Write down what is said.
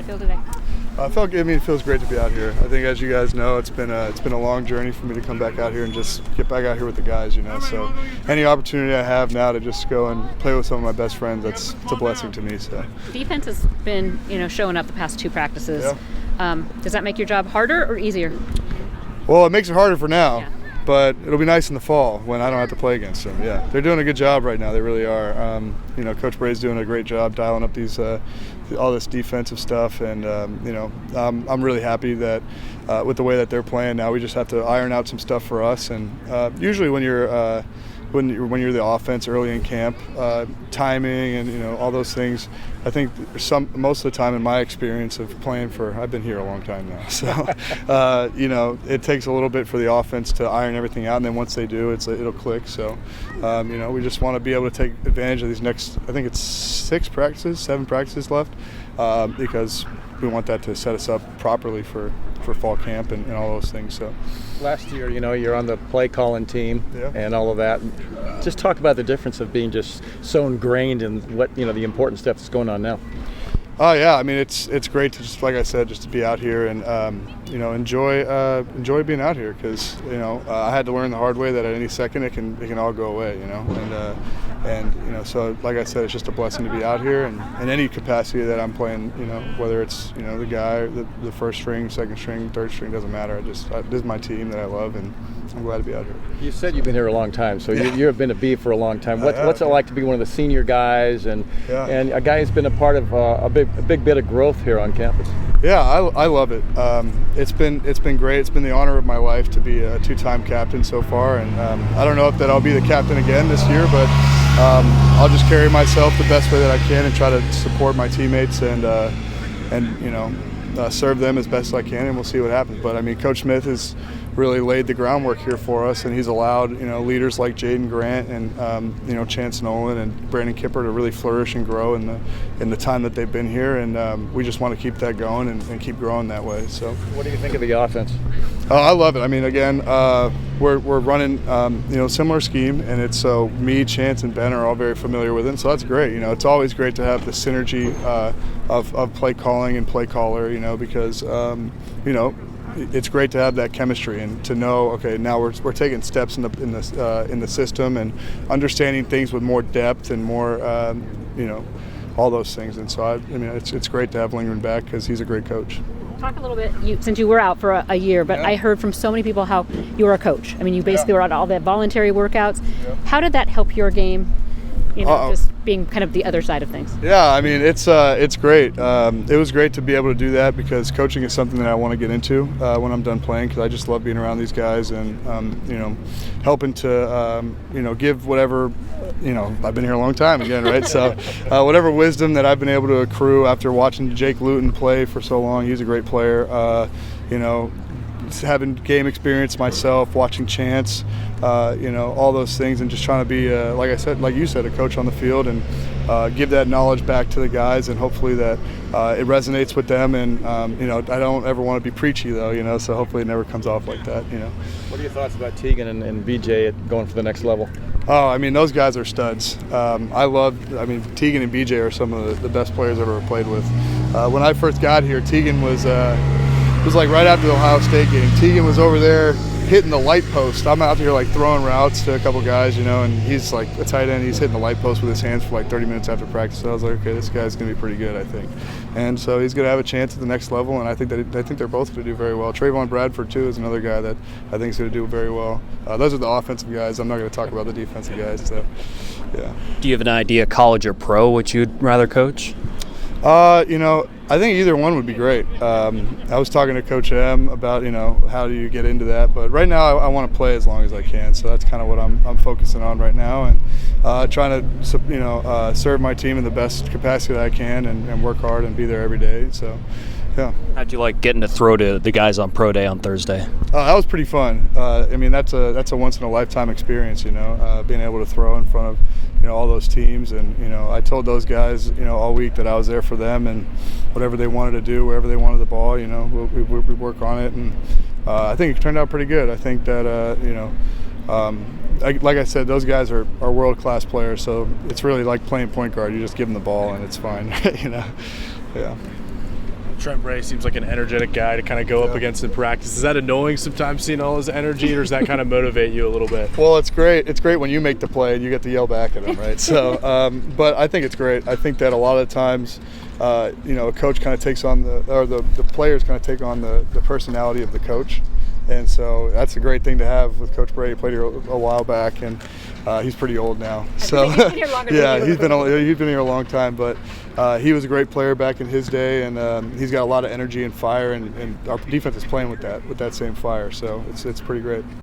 feel today? It feels great to be out here. I think, as you guys know, it's been a long journey for me to come back out here and just get back out here with the guys, So any opportunity I have now to just go and play with some of my best friends, it's a blessing to me. So defense has been, showing up the past 2 practices. Yeah. Does that make your job harder or easier? Well, it makes it harder for now. Yeah. But it'll be nice in the fall when I don't have to play against them. Yeah, they're doing a good job right now. They really are. Coach Bray's doing a great job dialing up all this defensive stuff, and I'm really happy that with the way that they're playing now. We just have to iron out some stuff for us. And usually when you're the offense early in camp, timing and all those things. I think most of the time in my experience of playing I've been here a long time now, so it takes a little bit for the offense to iron everything out, and then once they do, it'll click. So we just want to be able to take advantage of these next, I think it's 7 practices left, because we want that to set us up properly for fall camp and all those things. So last year, you're on the play calling team. Yeah. And all of that. Just talk about the difference of being just so ingrained in what the important stuff that's going on now. Oh yeah, I mean it's great to just, like I said, just to be out here and enjoy being out here, because I had to learn the hard way that at any second it can all go away, so like I said, it's just a blessing to be out here, and in any capacity that I'm playing, whether it's the guy, the first string, second string, third string, doesn't matter. This is my team that I love, and I'm glad to be out here. You said you've been here a long time, so yeah. you have been a Bee for a long time. What's it like to be one of the senior guys and a guy who's been a part of a big bit of growth here on campus? Yeah, I love it. It's been great. It's been the honor of my life to be a 2-time captain so far, and I don't know if I'll be the captain again this year, but I'll just carry myself the best way that I can and try to support my teammates and serve them as best as I can, and we'll see what happens. But I mean, Coach Smith has really laid the groundwork here for us, and he's allowed leaders like Jaden Grant and Chance Nolan and Brandon Kipper to really flourish and grow in the time that they've been here, and we just want to keep that going and keep growing that way. So what do you think of the offense? I love it. I mean, again, we're running similar scheme, and it's so me, Chance, and Ben are all very familiar with it, so that's great. It's always great to have the synergy of play calling and play caller, because it's great to have that chemistry and to know, okay, now we're taking steps in the system and understanding things with more depth and more all those things. And so it's great to have Lindgren back, because he's a great coach. Talk a little bit, since you were out for a year, but I heard from so many people how you were a coach. I mean, you basically were on all the voluntary workouts. Yeah. How did that help your game? Just being kind of the other side of things. Yeah, I mean, it's great. It was great to be able to do that, because coaching is something that I want to get into when I'm done playing, because I just love being around these guys and helping to give whatever. I've been here a long time again, right? So whatever wisdom that I've been able to accrue after watching Jake Luton play for so long. He's a great player. Having game experience myself, watching Chance, all those things, and just trying to be, like you said, a coach on the field, and give that knowledge back to the guys, and hopefully that it resonates with them. And I don't ever want to be preachy though, so hopefully it never comes off like that. What are your thoughts about Tegan and BJ going for the next level? Oh, I mean, those guys are studs. Tegan and BJ are some of the best players I've ever played with. When I first got here, Tegan was like right after the Ohio State game. Tegan was over there hitting the light post. I'm out here like throwing routes to a couple guys, and he's like a tight end. He's hitting the light post with his hands for like 30 minutes after practice. So I was like, okay, this guy's going to be pretty good, I think. And so he's going to have a chance at the next level, and I think they're both going to do very well. Trayvon Bradford, too, is another guy that I think is going to do very well. Those are the offensive guys. I'm not going to talk about the defensive guys. So, yeah. Do you have an idea, college or pro, which you'd rather coach? I think either one would be great. I was talking to Coach M about, how do you get into that. But right now I want to play as long as I can. So that's kind of what I'm focusing on right now, and trying to, serve my team in the best capacity that I can, and work hard and be there every day. So, yeah. How'd you like getting to throw to the guys on Pro Day on Thursday? That was pretty fun. That's a once-in-a-lifetime experience, being able to throw in front of, all those teams. And, I told those guys, all week that I was there for them, and whatever they wanted to do, wherever they wanted the ball, we work on it. And I think it turned out pretty good. I think that, like I said, those guys are world-class players, so it's really like playing point guard. You just give them the ball and it's fine, Yeah. Trent Bray seems like an energetic guy to kind of go up against in practice. Is that annoying sometimes seeing all his energy, or does that kind of motivate you a little bit? Well, it's great. It's great when you make the play and you get to yell back at him, right? So, but I think it's great. I think that a lot of times, a coach kind of takes on the players kind of take on the personality of the coach. And so that's a great thing to have with Coach Bray. He played here a while back, and he's pretty old now. So he's been here longer than he's been here a long time. But he was a great player back in his day, and he's got a lot of energy and fire, and our defense is playing with that same fire. So it's pretty great.